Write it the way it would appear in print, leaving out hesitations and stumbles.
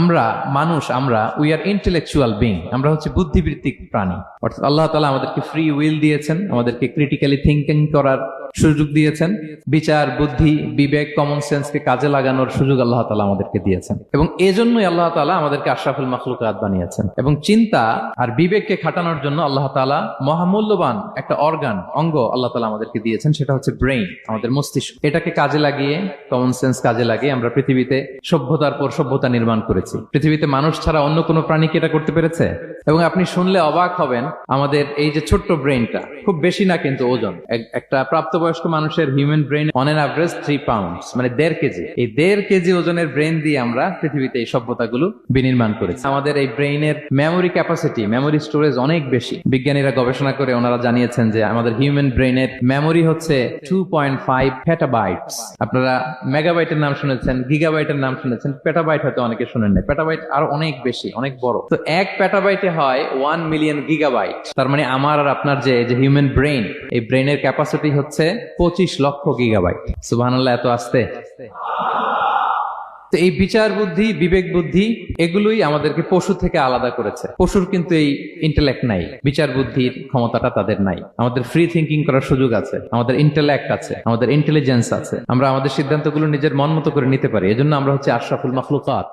আমরা মানুষ, আমরা উই আর ইন্টেলেকচুয়াল বিং, আমরা হচ্ছে বুদ্ধিবৃত্তিক প্রাণী। অর্থাৎ আল্লাহ তাআলা আমাদেরকে ফ্রি উইল দিয়েছেন, আমাদেরকে ক্রিটিক্যালি থিঙ্কিং করার সুযোগ দিয়েছেন, বিচার, বুদ্ধি, বিবেক, কমন সেন্সকে কাজে লাগানোর সুযোগ আল্লাহ তাআলা আমাদেরকে দিয়েছেন। এবং এজন্যই আল্লাহ তাআলা আমাদেরকে আশরাফুল মাখলুকাত বানিয়েছেন। এবং চিন্তা আর বিবেককে খাটানোর জন্য আল্লাহ তাআলা মহামূল্যবান একটা অঙ্গ আল্লাহ তাআলা আমাদেরকে দিয়েছেন, সেটা হচ্ছে ব্রেইন, আমাদের মস্তিষ্ক। এটাকে কাজে লাগিয়ে, কমন সেন্স কাজে লাগিয়ে আমরা পৃথিবীতে সভ্যতার পর সভ্যতা নির্মাণ করেছি। পৃথিবীতে মানুষ ছাড়া অন্য কোনো প্রাণী কি এটা করতে পেরেছে? এবং আপনি শুনলে অবাক হবেন, আমাদের এই যে ছোট্ট ব্রেইনটা, খুব বেশি না কিন্তু ওজন, একটা প্রাপ্তবয়স্ক মানুষের human brain on an average 3 pounds, মানে 1.5 কেজি। এই 1.5 কেজি ওজনের ব্রেইন দিয়ে আমরা পৃথিবীতে এই সভ্যতাগুলো বিনির্মাণ করেছি। আমাদের এই ব্রেইনের মেমোরি ক্যাপাসিটি, মেমোরি স্টোরেজ অনেক বেশি। বিজ্ঞানীরা গবেষণা করে ওনারা জানিয়েছেন যে আমাদের হিউম্যান ব্রেইনের মেমোরি হচ্ছে 2.5 পেটাবাইটস। আপনারা মেগাবাইটের নাম শুনেছেন, গিগাবাইটের নাম শুনেছেন, পেটাবাইট হয়তো অনেকে শুনেন না। পেটাবাইট আরো অনেক বেশি, অনেক বড়। তো 1 পেটাবাইটে হয় 1 মিলিয়ন গিগাবাইট। তার মানে আমার আর আপনার যে হিউম্যান ব্রেইন, এই ব্রেইনের ক্যাপাসিটি হচ্ছে 25 লক্ষ গিগাবাইট। সুবহানাল্লাহ, এত আসতে। তো এই বিচার বুদ্ধি, বিবেক বুদ্ধি, এগুলোই আমাদেরকে পশু থেকে আলাদা করেছে। পশুর কিন্তু এই ইন্টেলেক্ট নাই, বিচার বুদ্ধির ক্ষমতাটা তাদের নাই। আমাদের ফ্রি থিঙ্কিং করার সুযোগ আছে, আমাদের ইন্টেলেক্ট আছে, আমাদের ইন্টেলিজেন্স আছে। আমরা আমাদের সিদ্ধান্তগুলো নিজের মন মতো করে নিতে পারি। এজন্য আমরা হচ্ছে আশরাফুল মাখলুকাত।